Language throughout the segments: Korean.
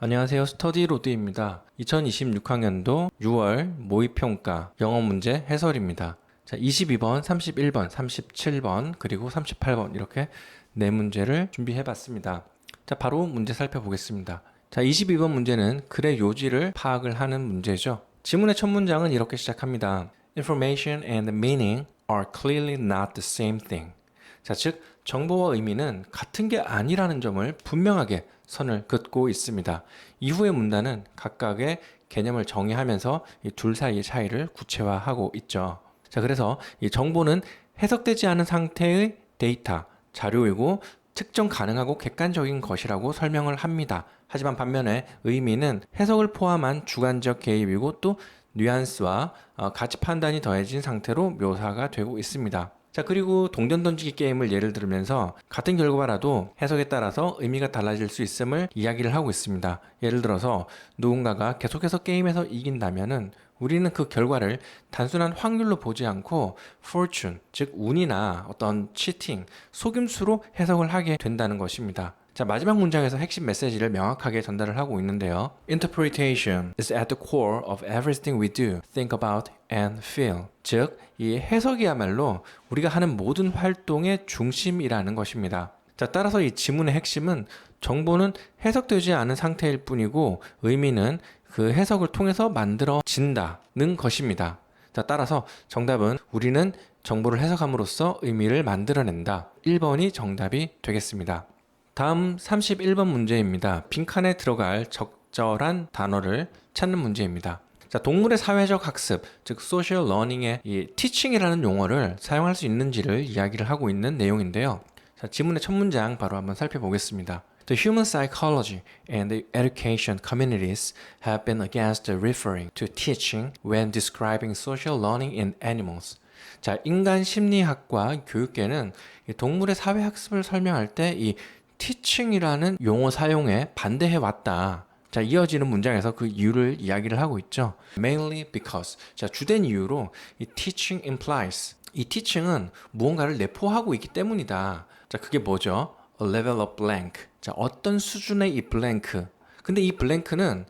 안녕하세요. 스터디 로드입니다. 2026학년도 6월 모의평가 영어 문제 해설입니다. 자, 22번, 31번, 37번, 그리고 38번 이렇게 네 문제를 준비해 봤습니다. 자, 바로 문제 살펴보겠습니다. 자, 22번 문제는 글의 요지를 파악을 하는 문제죠. 지문의 첫 문장은 이렇게 시작합니다. Information and meaning are clearly not the same thing. 자, 즉 정보와 의미는 같은 게 아니라는 점을 분명하게 선을 긋고 있습니다. 이후의 문단은 각각의 개념을 정의하면서 이 둘 사이의 차이를 구체화하고 있죠. 자, 그래서 이 정보는 해석되지 않은 상태의 데이터, 자료이고 측정 가능하고 객관적인 것이라고 설명을 합니다. 하지만 반면에 의미는 해석을 포함한 주관적 개입이고 또 뉘앙스와 가치 판단이 더해진 상태로 묘사가 되고 있습니다. 자, 그리고 동전 던지기 게임을 예를 들면서 같은 결과라도 해석에 따라서 의미가 달라질 수 있음을 이야기를 하고 있습니다. 예를 들어서 누군가가 계속해서 게임에서 이긴다면은 우리는 그 결과를 단순한 확률로 보지 않고 fortune, 즉 운이나 어떤 cheating, 속임수로 해석을 하게 된다는 것입니다. 자, 마지막 문장에서 핵심 메시지를 명확하게 전달을 하고 있는데요. Interpretation is at the core of everything we do, think about and feel. 즉, 이 해석이야말로 우리가 하는 모든 활동의 중심이라는 것입니다. 자, 따라서 이 지문의 핵심은 정보는 해석되지 않은 상태일 뿐이고 의미는 그 해석을 통해서 만들어진다는 것입니다. 자, 따라서 정답은 우리는 정보를 해석함으로써 의미를 만들어낸다. 1번이 정답이 되겠습니다. 다음 31번 문제입니다. 빈칸에 들어갈 적절한 단어를 찾는 문제입니다. 자, 동물의 사회적 학습, 즉 social learning의 이 teaching이라는 용어를 사용할 수 있는지를 이야기를 하고 있는 내용인데요. 자, 지문의 첫 문장 바로 한번 살펴보겠습니다. The human psychology and the education communities have been against referring to teaching when describing social learning in animals. 자, 인간 심리학과 교육계는 동물의 사회 학습을 설명할 때 이 teaching이라는 용어 사용에 반대해 왔다. 자, 이어지는 문장에서 그 이유를 이야기를 하고 있죠. Mainly because. 자, 주된 이유로 이 teaching implies. 이 teaching은 무언가를 내포하고 있기 때문이다. 자, 그게 뭐죠? A level of blank. 자, 어떤 수준의 이 blank. 근데 이 블랭크는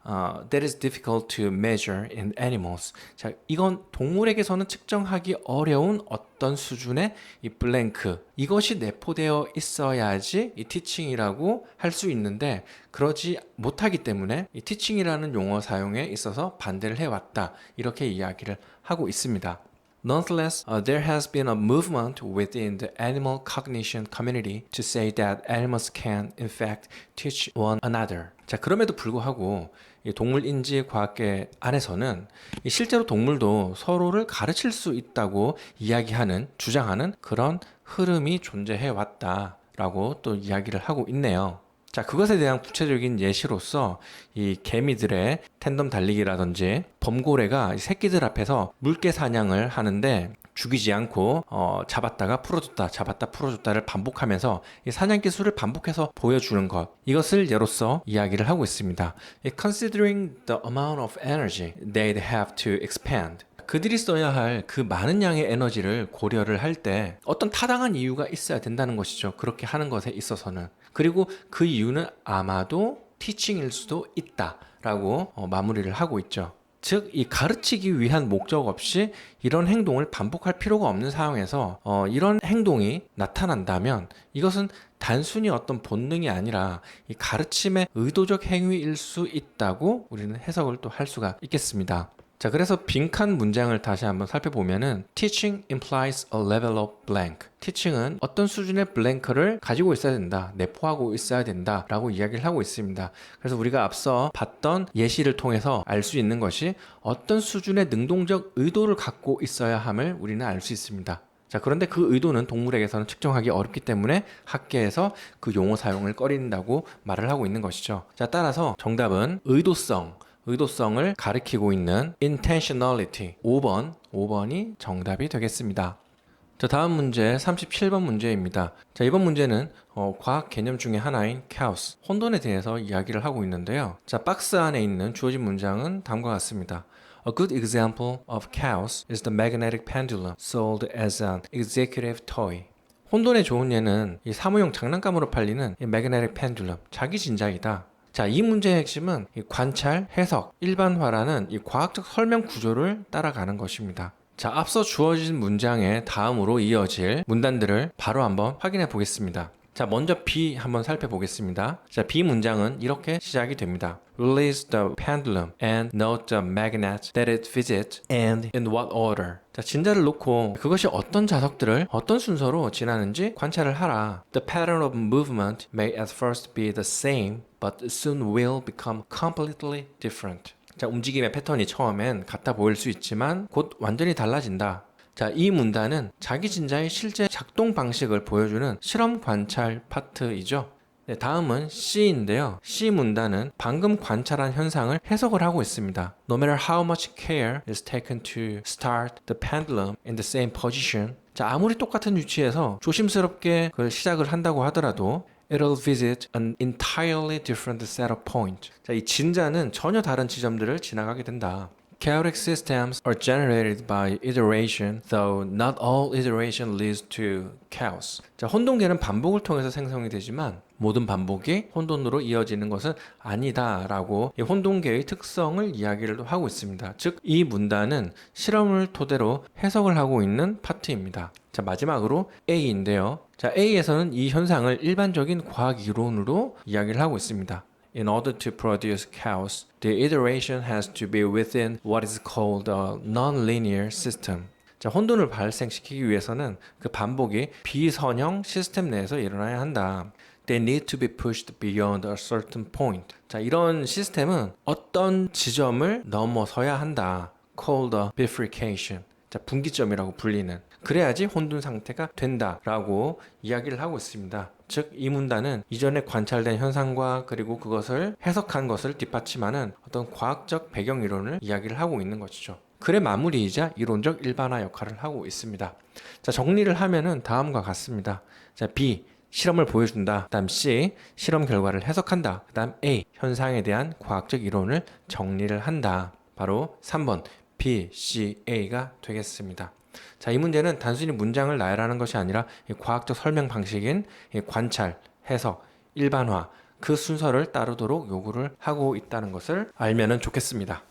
that is difficult to measure in animals. 자, 이건 동물에게서는 측정하기 어려운 어떤 수준의 이 블랭크. 이것이 내포되어 있어야지 이 티칭이라고 할 수 있는데 그러지 못하기 때문에 이 티칭이라는 용어 사용에 있어서 반대를 해왔다. 이렇게 이야기를 하고 있습니다. Nonetheless, there has been a movement within the animal cognition community to say that animals can, in fact, teach one another. 자, 그럼에도 불구하고 이 동물인지 과학계 안에서는 실제로 동물도 서로를 가르칠 수 있다고 이야기하는, 주장하는 그런 흐름이 존재해 왔다라고 또 이야기를 하고 있네요. 자, 그것에 대한 구체적인 예시로서 이 개미들의 텐덤 달리기라든지 범고래가 새끼들 앞에서 물개 사냥을 하는데 죽이지 않고 잡았다가 풀어줬다 잡았다 풀어줬다를 반복하면서 이 사냥 기술을 반복해서 보여주는 것, 이것을 예로서 이야기를 하고 있습니다. Considering the amount of energy they'd have to expend, 그들이 써야 할 그 많은 양의 에너지를 고려를 할 때 어떤 타당한 이유가 있어야 된다는 것이죠. 그렇게 하는 것에 있어서는. 그리고 그 이유는 아마도 티칭일 수도 있다라고 마무리를 하고 있죠. 즉, 이 가르치기 위한 목적 없이 이런 행동을 반복할 필요가 없는 상황에서 이런 행동이 나타난다면 이것은 단순히 어떤 본능이 아니라 이 가르침의 의도적 행위일 수 있다고 우리는 해석을 또 할 수가 있겠습니다. 자, 그래서 빈칸 문장을 다시 한번 살펴보면은 Teaching implies a level of blank. Teaching은 어떤 수준의 블랭크를 가지고 있어야 된다, 내포하고 있어야 된다 라고 이야기를 하고 있습니다. 그래서 우리가 앞서 봤던 예시를 통해서 알 수 있는 것이 어떤 수준의 능동적 의도를 갖고 있어야 함을 우리는 알 수 있습니다. 자, 그런데 그 의도는 동물에게서는 측정하기 어렵기 때문에 학계에서 그 용어 사용을 꺼린다고 말을 하고 있는 것이죠. 자, 따라서 정답은 의도성을 가리키고 있는 intentionality 5번이 정답이 되겠습니다. 자, 다음 문제 37번 문제입니다. 자, 이번 문제는 과학 개념 중에 하나인 chaos, 혼돈에 대해서 이야기를 하고 있는데요. 자, 박스 안에 있는 주어진 문장은 다음과 같습니다. A good example of chaos is the magnetic pendulum sold as an executive toy. 혼돈의 좋은 예는 이 사무용 장난감으로 팔리는 이 magnetic pendulum, 자기 진작이다. 자, 이 문제의 핵심은 이 관찰, 해석, 일반화라는 이 과학적 설명 구조를 따라가는 것입니다. 자, 앞서 주어진 문장의 다음으로 이어질 문단들을 바로 한번 확인해 보겠습니다. 자, 먼저 B 한번 살펴보겠습니다. 자, B 문장은 이렇게 시작이 됩니다. Release the pendulum and note the magnets that it visits and in what order. 자, 진자를 놓고 그것이 어떤 자석들을 어떤 순서로 지나는지 관찰을 하라. The pattern of movement may at first be the same, but soon will become completely different. 자, 움직임의 패턴이 처음엔 같아 보일 수 있지만 곧 완전히 달라진다. 자, 이 문단은 자기 진자의 실제 작동 방식을 보여주는 실험 관찰 파트이죠. 네, 다음은 C인데요. C 문단은 방금 관찰한 현상을 해석을 하고 있습니다. No matter how much care is taken to start the pendulum in the same position. 자, 아무리 똑같은 위치에서 조심스럽게 그걸 시작을 한다고 하더라도 It'll visit an entirely different set of points. 자, 이 진자는 전혀 다른 지점들을 지나가게 된다. Chaotic systems are generated by iteration, though not all iteration leads to chaos. 자, 혼돈계는 반복을 통해서 생성이 되지만 모든 반복이 혼돈으로 이어지는 것은 아니다라고 이 혼돈계의 특성을 이야기를 하고 있습니다. 즉, 이 문단은 실험을 토대로 해석을 하고 있는 파트입니다. 자, 마지막으로 A인데요. 자, A에서는 이 현상을 일반적인 과학 이론으로 이야기를 하고 있습니다. In order to produce chaos, the iteration has to be within what is called a non-linear system. 자, 혼돈을 발생시키기 위해서는 그 반복이 비선형 시스템 내에서 일어나야 한다. They need to be pushed beyond a certain point. 자, 이런 시스템은 어떤 지점을 넘어서야 한다. Called a bifurcation. 자, 분기점이라고 불리는. 그래야지 혼돈 상태가 된다라고 이야기를 하고 있습니다. 즉, 이 문단은 이전에 관찰된 현상과 그리고 그것을 해석한 것을 뒷받침하는 어떤 과학적 배경 이론을 이야기를 하고 있는 것이죠. 글의 마무리이자 이론적 일반화 역할을 하고 있습니다. 자, 정리를 하면은 다음과 같습니다. 자, B. 실험을 보여준다. 그 다음 C. 실험 결과를 해석한다. 그 다음 A. 현상에 대한 과학적 이론을 정리를 한다. 바로 3번 B, C, A가 되겠습니다. 자, 이 문제는 단순히 문장을 나열하는 것이 아니라 과학적 설명 방식인 관찰, 해석, 일반화 그 순서를 따르도록 요구를 하고 있다는 것을 알면 좋겠습니다.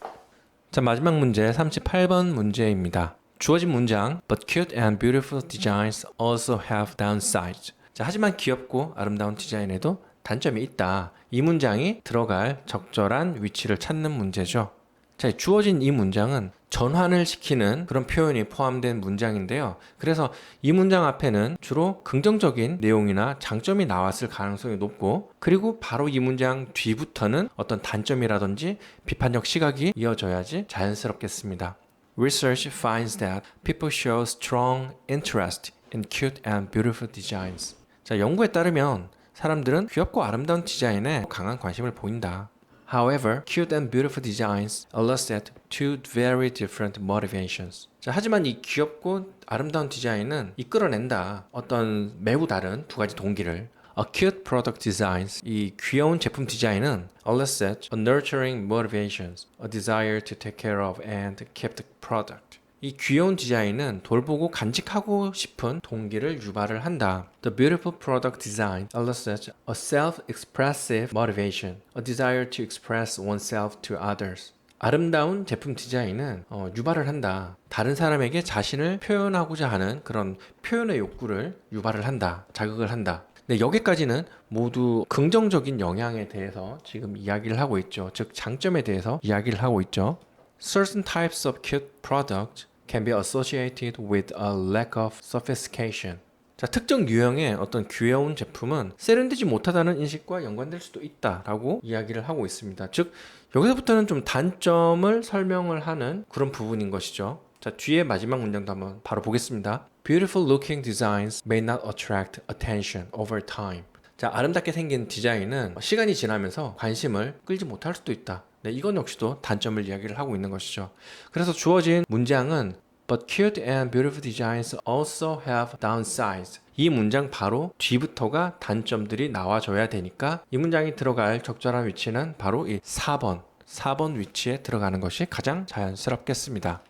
자, 마지막 문제 38번 문제입니다. 주어진 문장 But cute and beautiful designs also have downsides. 자, 하지만 귀엽고 아름다운 디자인에도 단점이 있다. 이 문장이 들어갈 적절한 위치를 찾는 문제죠. 자, 주어진 이 문장은 전환을 시키는 그런 표현이 포함된 문장인데요. 그래서 이 문장 앞에는 주로 긍정적인 내용이나 장점이 나왔을 가능성이 높고, 그리고 바로 이 문장 뒤부터는 어떤 단점이라든지 비판적 시각이 이어져야지 자연스럽겠습니다. Research finds that people show strong interest in cute and beautiful designs. 자, 연구에 따르면 사람들은 귀엽고 아름다운 디자인에 강한 관심을 보인다. However, cute and beautiful designs elicit two very different motivations. 자, 하지만 이 귀엽고 아름다운 디자인은 이끌어낸다. 어떤 매우 다른 두 가지 동기를. A cute product designs, 이 귀여운 제품 디자인은 elicit a nurturing motivations, a desire to take care of and keep the product. 이 귀여운 디자인은 돌보고 간직하고 싶은 동기를 유발을 한다. The beautiful product design elicits a self-expressive motivation, a desire to express oneself to others. 아름다운 제품 디자인은 유발을 한다. 다른 사람에게 자신을 표현하고자 하는 그런 표현의 욕구를 유발을 한다. 자극을 한다. 네, 여기까지는 모두 긍정적인 영향에 대해서 지금 이야기를 하고 있죠. 즉, 장점에 대해서 이야기를 하고 있죠. Certain types of cute products can be associated with a lack of sophistication. 자, 특정 유형의 어떤 귀여운 제품은 세련되지 못하다는 인식과 연관될 수도 있다라고 이야기를 하고 있습니다. 즉, 여기서부터는 좀 단점을 설명을 하는 그런 부분인 것이죠. 자, 뒤에 마지막 문장도 한번 바로 보겠습니다. Beautiful looking designs may not attract attention over time. 자, 아름답게 생긴 디자인은 시간이 지나면서 관심을 끌지 못할 수도 있다. 네, 이건 역시도 단점을 이야기를 하고 있는 것이죠. 그래서 주어진 문장은 But cute and beautiful designs also have downsides. 이 문장 바로 뒤부터가 단점들이 나와줘야 되니까 이 문장이 들어갈 적절한 위치는 바로 이 4번 위치에 들어가는 것이 가장 자연스럽겠습니다.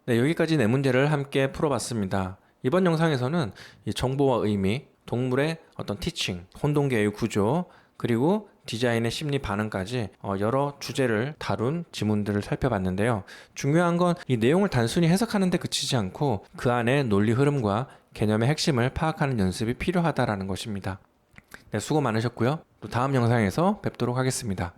네, 여기까지 네 문제를 함께 풀어봤습니다. 이번 영상에서는 이 정보와 의미, 동물의 어떤 티칭, 혼동계의 구조, 그리고 디자인의 심리 반응까지 여러 주제를 다룬 지문들을 살펴봤는데요. 중요한 건 이 내용을 단순히 해석하는 데 그치지 않고 그 안에 논리 흐름과 개념의 핵심을 파악하는 연습이 필요하다라는 것입니다. 네, 수고 많으셨고요. 또 다음 영상에서 뵙도록 하겠습니다.